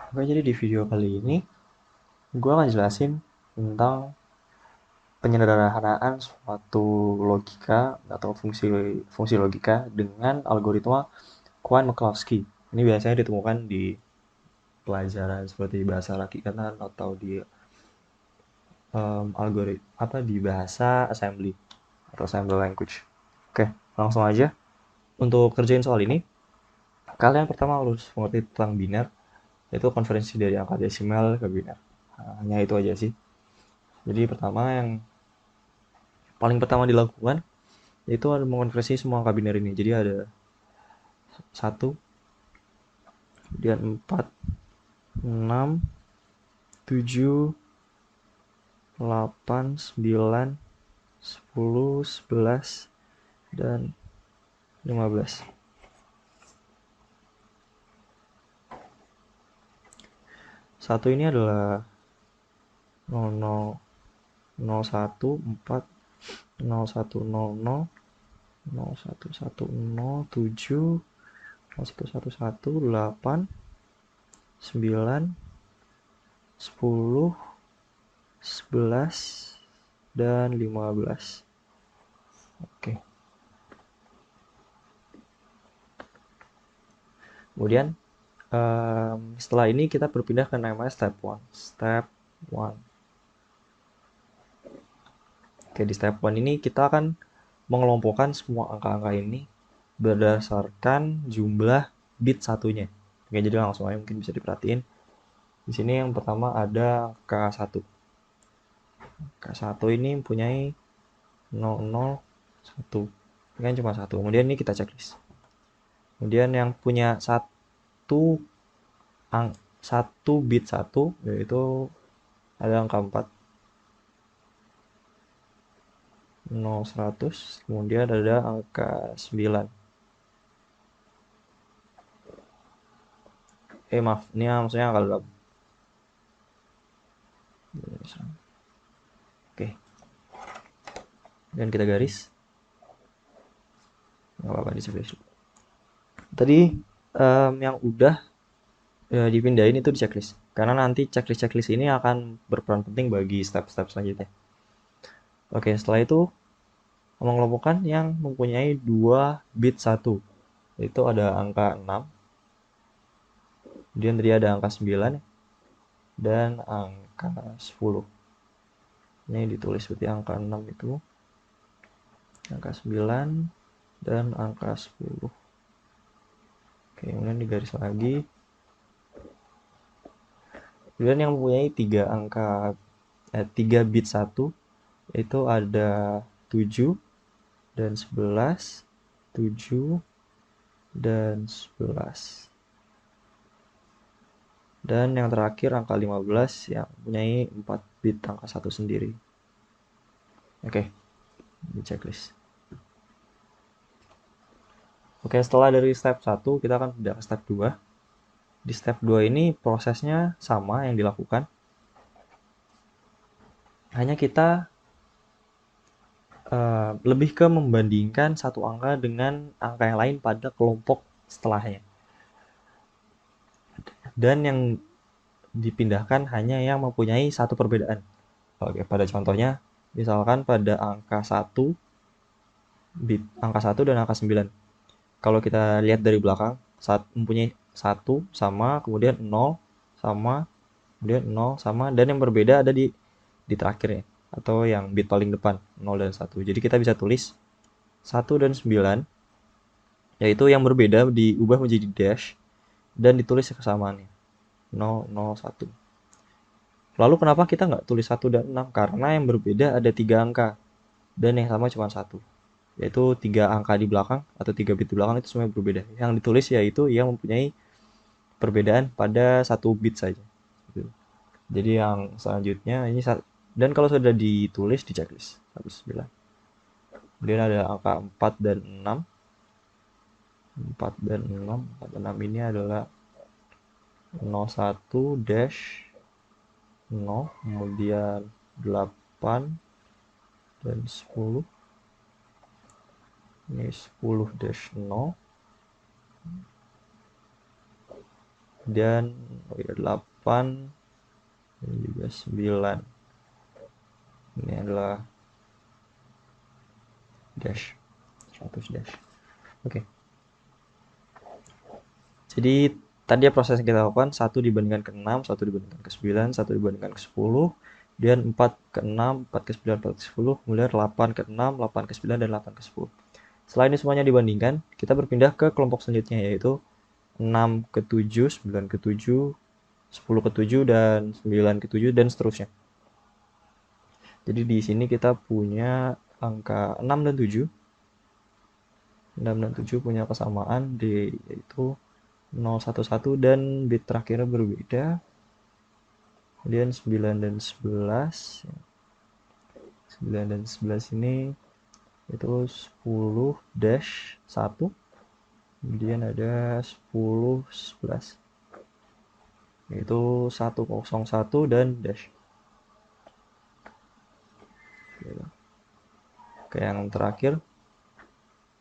Oke, jadi di video kali ini gue akan jelasin tentang penyederhanaan suatu logika atau fungsi logika dengan algoritma Cohen-Minkowski. Ini biasanya ditemukan di pelajaran seperti bahasa rakikatan atau di algoritma di bahasa assembly atau assembly language. Oke, langsung aja. Untuk kerjain soal ini, kalian pertama harus mengerti tentang biner, yaitu konversi dari angka desimal ke biner. Hanya itu aja sih. Jadi pertama yang paling pertama dilakukan yaitu ada mengonversi semua angka biner ini. Jadi ada satu, kemudian 4, 6, 7, 8, 9, 10, 11, dan 15. Satu ini adalah 00, 01, 4, 0100, 0110, 7, 0111, 8, 9, 10, 11, dan 15. Oke. Kemudian setelah ini kita berpindah ke namanya step 1. Step 1. Oke, di step 1 ini kita akan mengelompokkan semua angka-angka ini berdasarkan jumlah bit satunya. Oke, jadi langsung aja mungkin bisa diperhatiin. Di sini yang pertama ada angka 1. Angka 1 ini mempunyai 001. Ini kan cuma 1. Kemudian ini kita checklist. Kemudian yang punya satu bit 1 yaitu ada angka 4, 0100, kemudian ada angka 9. Maaf, ini maksudnya angka 8. Oke, dan kita garis. Nggak apa-apa di checklist. Tadi yang udah dipindahin itu di checklist. Karena nanti checklist ini akan berperan penting bagi step-step selanjutnya. Oke, setelah itu mengelompokkan yang mempunyai 2 bit 1. Itu ada angka 6, kemudian tadi ada angka 9, dan angka 10. Ini ditulis seperti angka 6 itu, angka 9, dan angka 10. Oke, kemudian digaris lagi. Kemudian yang mempunyai 3 bit 1 itu ada 7 dan 11, 7 dan 11. Dan yang terakhir angka 15 yang mempunyai 4 bit angka 1 sendiri. Oke, di checklist. Oke, setelah dari step 1 kita akan pindah ke step 2. Di step 2 ini prosesnya sama yang dilakukan. Hanya kita lebih ke membandingkan satu angka dengan angka yang lain pada kelompok setelahnya. Dan yang dipindahkan hanya yang mempunyai satu perbedaan. Oke, pada contohnya, misalkan pada angka 1, angka 1 dan angka 9. Kalau kita lihat dari belakang, mempunyai 1 sama, kemudian 0 sama, kemudian 0 sama, dan yang berbeda ada di terakhirnya, atau yang bit paling depan, 0 dan 1. Jadi kita bisa tulis 1 dan 9, yaitu yang berbeda diubah menjadi dash, dan ditulis kesamaannya, 0, 0, 1. Lalu kenapa kita nggak tulis 1 dan 6? Karena yang berbeda ada 3 angka, dan yang sama cuma 1. Yaitu 3 angka di belakang, atau 3 bit di belakang itu semuanya berbeda. Yang ditulis yaitu yang mempunyai perbedaan pada 1 bit saja. Jadi yang selanjutnya ini, dan kalau sudah ditulis di checklist 19. Kemudian ada angka 4 dan 6. 4 dan 6. 4 dan 6 ini adalah 01 dash 0, kemudian 8 dan 10. Ini 10 dash 0, dan oh ya 8 dan juga 9. Ini adalah dash, 100 dash. Oke. Jadi tadi ya proses yang kita lakukan 1 dibandingkan ke 6, 1 dibandingkan ke 9, 1 dibandingkan ke 10, dan 4 ke 6, 4 ke 9, 4 ke 10, kemudian 8 ke 6, 8 ke 9, dan 8 ke 10. Setelah ini semuanya dibandingkan, kita berpindah ke kelompok selanjutnya, yaitu 6 ke 7, 9 ke 7, 10 ke 7, dan 9 ke 7, dan seterusnya. Jadi di sini kita punya angka 6 dan 7. 6 dan 7 punya kesamaan yaitu 011 dan bit terakhirnya berbeda. Kemudian 9 dan 11. 9 dan 11 ini itu 10 dash 1. Kemudian ada 10 11. Yaitu 101 dan dash. Oke, yang terakhir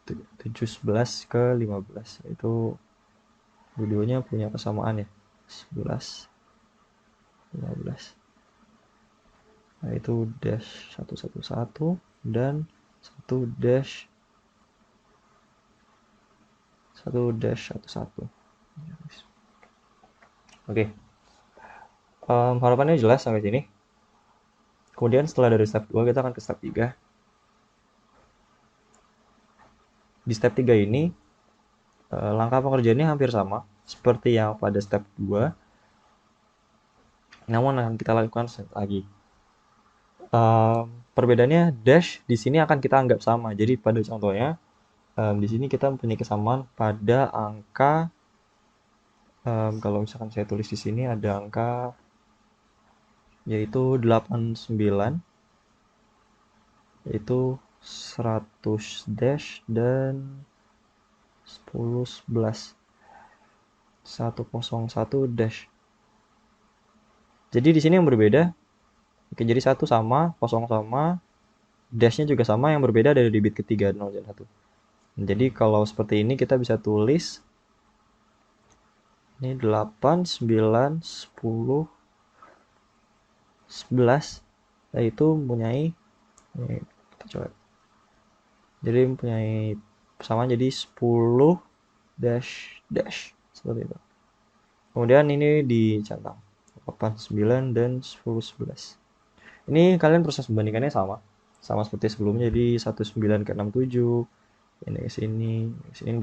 711 ke 15. Itu dua-duanya punya kesamaan ya. 11 15. Nah, itu dash 111 dan 1 dash 11. Oke. Harapannya jelas sampai sini. Kemudian setelah dari step 2 kita akan ke step 3. Di step 3 ini langkah pengerjaannya hampir sama seperti yang pada step 2. Namun akan kita lakukan lagi. Perbedaannya dash di sini akan kita anggap sama. Jadi pada contohnya di sini kita mempunyai kesamaan pada angka kalau misalkan saya tulis di sini ada angka yaitu 89, yaitu 100 dash dan 10 11. 101 dash. Jadi di sini yang berbeda. Oke, jadi 1 sama, 0 sama, dash-nya juga sama, yang berbeda dari di bit ketiga 0 dan 1. Jadi kalau seperti ini kita bisa tulis ini 8, 9, 10, 11, yaitu mempunyai ini, kita coba. Jadi mempunyai persamaan jadi 10 dash dash seperti itu. Kemudian ini dicentang 8, 9, dan 10 11. Ini kalian proses membandingkannya sama seperti sebelumnya, jadi 19 ke 67, ini ke sini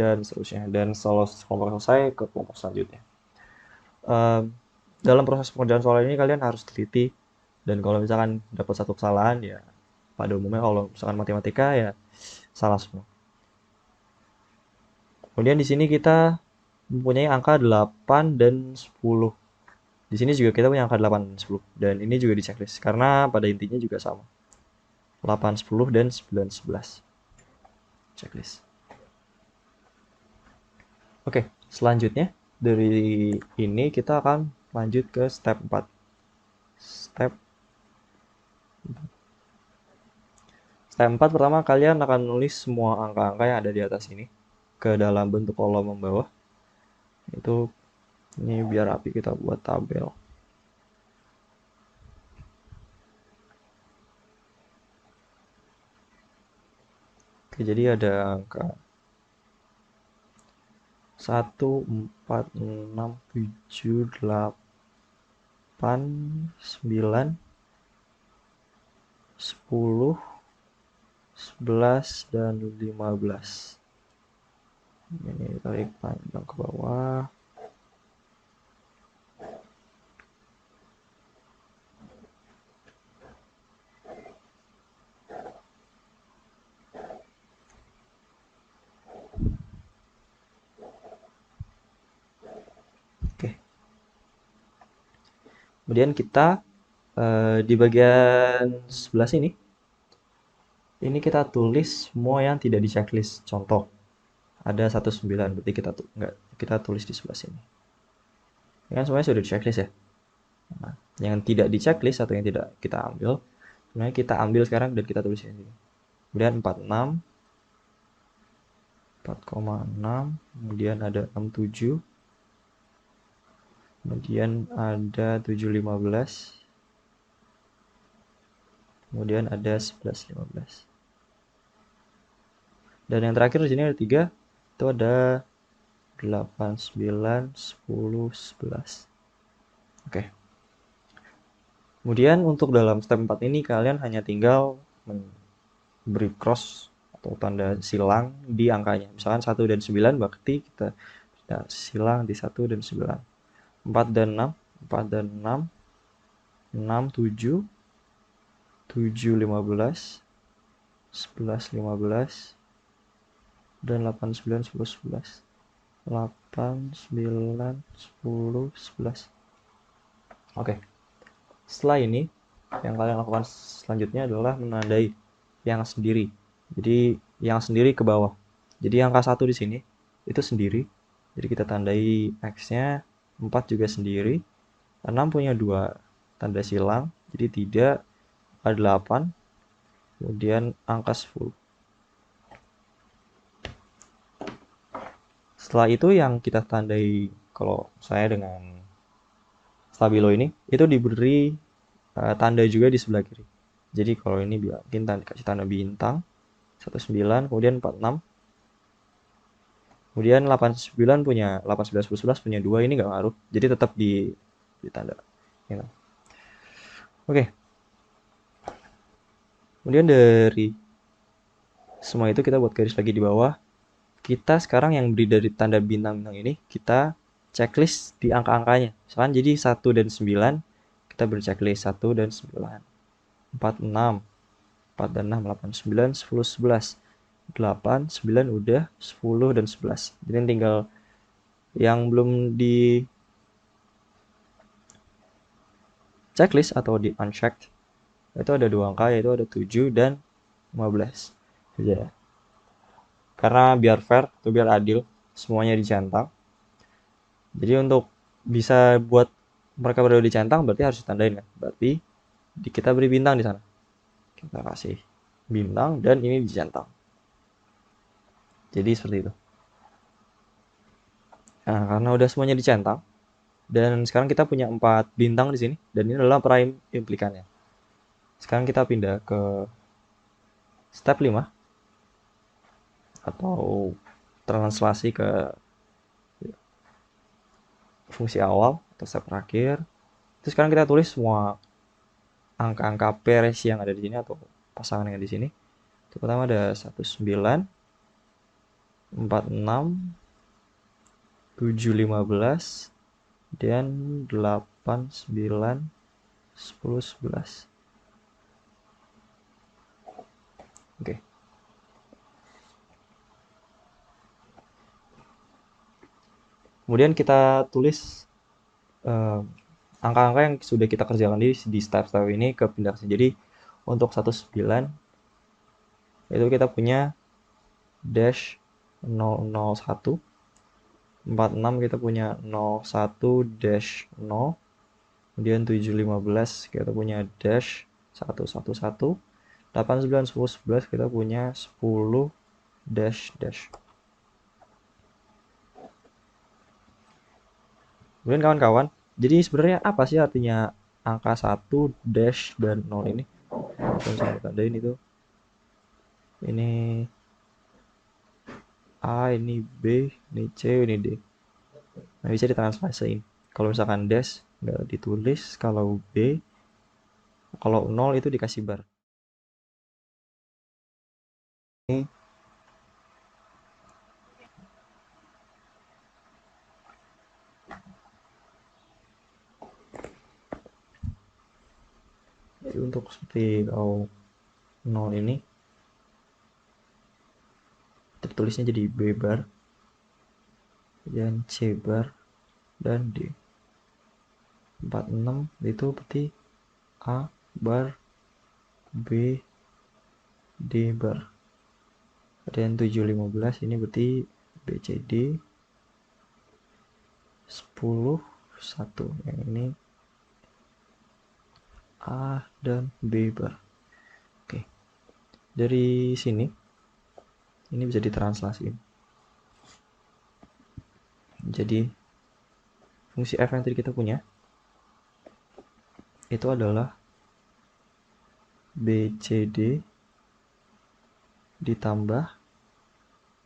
dan seterusnya, dan setelah kelompok selesai ke kelompok selanjutnya. Dalam proses pengerjaan soal ini kalian harus teliti, dan kalau misalkan dapat satu kesalahan ya pada umumnya kalau misalkan matematika ya salah semua. Kemudian di sini kita mempunyai angka 8 dan 10. Di sini juga kita punya angka 8 dan 10, dan ini juga di checklist karena pada intinya juga sama. 8, 10, dan 9, 11. Checklist. Oke, selanjutnya dari ini kita akan lanjut ke step 4. Step 4 pertama kalian akan nulis semua angka-angka yang ada di atas ini ke dalam bentuk kolom bawah. Itu ini biar rapi kita buat tabel. Oke, jadi ada angka 1, 4, 6, 7, 8, 9, 10, 11, dan 15. Ini tarik panjang ke bawah. Oke. Kemudian kita di bagian sebelah sini ini kita tulis semua yang tidak di checklist. Contoh ada 19, berarti kita tulis di sebelah sini. Ini kan semuanya sudah di checklist ya. Nah, yang tidak di checklist atau yang tidak kita ambil, sebenarnya kita ambil sekarang dan kita tulis di sini. Kemudian 46, 4,6, kemudian ada 67, kemudian ada 7, 15, kemudian ada 11, 15. Dan yang terakhir di sini ada 3, itu ada 8, 9, 10, 11. Oke. Kemudian untuk dalam step 4 ini kalian hanya tinggal beri cross atau tanda silang di angkanya. Misalkan 1 dan 9 berarti kita silang di 1 dan 9. 4 dan 6, 4 dan 6, 6, 7, 7, 15, 11, 15, dan 8, 9, 10, 11. 8, 9, 10, 11. Oke. Setelah ini, yang kalian lakukan selanjutnya adalah menandai yang sendiri. Jadi yang sendiri ke bawah. Jadi angka 1 di sini itu sendiri. Jadi kita tandai X-nya, 4 juga sendiri. 6 punya 2 tanda silang, jadi tidak, ada 8. Kemudian angka 10. Setelah itu yang kita tandai, kalau saya dengan stabilo ini, itu diberi tanda juga di sebelah kiri. Jadi kalau ini bikin kasih tanda bintang, 19, kemudian 46, kemudian 89 punya 8, 9, 10, 11 punya 2, ini nggak ngaruh, jadi tetap di tanda. Gitu. Oke. Kemudian dari semua itu kita buat garis lagi di bawah. Kita sekarang yang beri dari tanda bintang-bintang ini, kita checklist di angka-angkanya. Misalkan jadi 1 dan 9, kita beri checklist 1 dan 9. 4, 6. 4 dan 6, 8, 9, 10, 11. 8, 9 udah, 10 dan 11. Jadi tinggal yang belum di checklist atau di unchecked, itu ada 2 angka, yaitu ada 7 dan 15. Ya. Karena biar fair, atau biar adil, semuanya dicentang. Jadi untuk bisa buat mereka berada dicentang berarti harus ditandain kan. Berarti kita beri bintang di sana. Kita kasih bintang dan ini dicentang. Jadi seperti itu. Nah, karena udah semuanya dicentang dan sekarang kita punya 4 bintang di sini dan ini adalah prime implikannya. Sekarang kita pindah ke step 5 atau translasi ke fungsi awal atau step terakhir. Terus sekarang kita tulis semua angka-angka pair yang ada di sini atau pasangan yang ada di sini. Itu pertama ada 19, 46, 7, 15, dan 8, 9, 10, 11. Oke. Kemudian kita tulis angka-angka yang sudah kita kerjakan di step-step ini ke pindah. Jadi untuk 19 itu kita punya dash 001, 46 kita punya 01 dash 0, kemudian 7, 15 kita punya dash 111, 8, 9, 10, 11 kita punya 10 dash dash. Kemudian kawan-kawan, jadi sebenarnya apa sih artinya angka 1 dash dan 0 ini? Kalau saya tandain itu, ini A, ini B, ini C, ini D. Nah, bisa ditranslasiin. Kalau misalkan dash nggak ditulis, kalau B, kalau 0 itu dikasih bar. Ini untuk seperti kalau 0 ini tertulisnya jadi B bar, dan C bar, dan D. 46 itu berarti A bar, B, D bar. Dan 7, 15 ini berarti BCD, 10, 1. Yang ini A dan B bar. Oke. Dari sini ini bisa ditranslasiin. Jadi fungsi f yang tadi kita punya itu adalah BCD ditambah,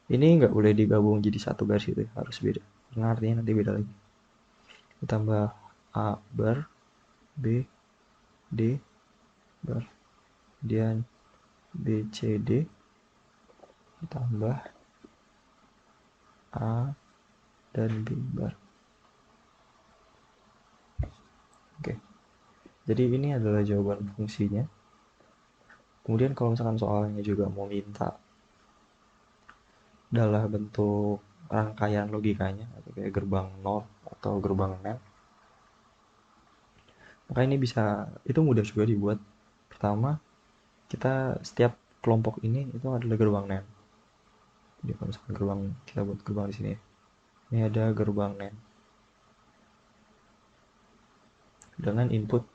ini nggak boleh digabung jadi satu garis gitu ya, harus beda karena artinya nanti beda lagi, ditambah A bar B D bar, kemudian BCD ditambah A dan B bar. Oke, jadi ini adalah jawaban fungsinya. Kemudian kalau misalkan soalnya juga mau minta dalam bentuk rangkaian logikanya atau kayak gerbang NOR atau gerbang NAND, maka ini bisa, itu mudah juga dibuat. Pertama, kita setiap kelompok ini itu adalah gerbang NAND. Jadi kalau misalkan gerbang, kita buat gerbang di sini, ini ada gerbang NAND dengan input,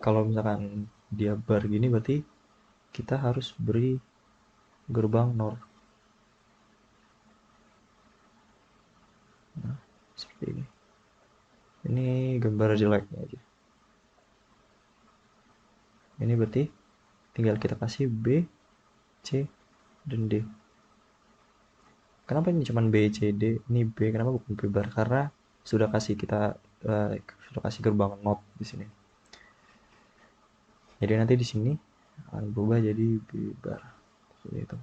kalau misalkan dia bar gini berarti kita harus beri gerbang NOR. Nah, seperti ini. Ini gambar jeleknya aja. Ini berarti tinggal kita kasih B, C, dan D. Kenapa ini cuma B, C, D? Ini B, kenapa bukan B bar? Karena sudah kasih kita sudah kasih gerbang not di sini. Jadi nanti di sini akan berubah jadi B bar. Seperti itu.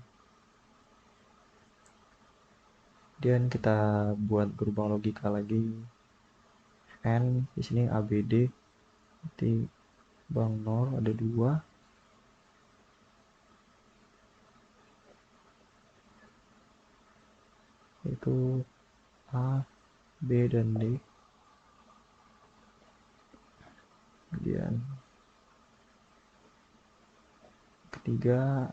Kemudian kita buat gerbang logika lagi. N di sini ABD. Nanti bang NOR ada 2. Itu A, B, dan D. Kemudian ketiga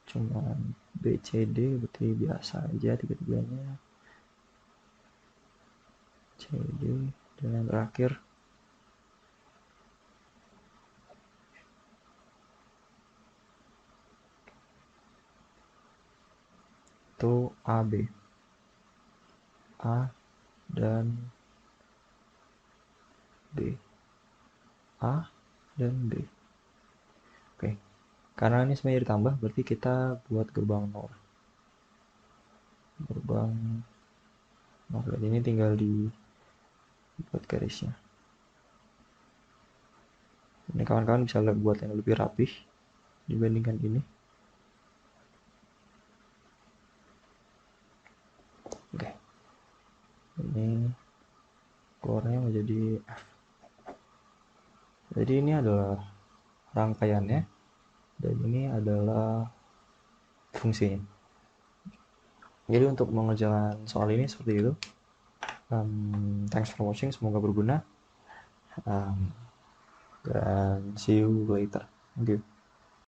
cuma BCD, berarti biasa aja tiga-tiganya. CD, dan yang terakhir itu AB, A dan B, A dan B. Oke, karena ini semuanya ditambah berarti kita buat gerbang NOR. Gerbang NOR, ini tinggal dibuat garisnya. Ini kawan-kawan bisa buat yang lebih rapih dibandingkan ini. Oke, ini keluarnya menjadi F. Jadi ini adalah rangkaiannya dan ini adalah fungsinya. Jadi untuk mengerjakan soal ini seperti itu. Thanks for watching, semoga berguna. Dan see you later. Thank you.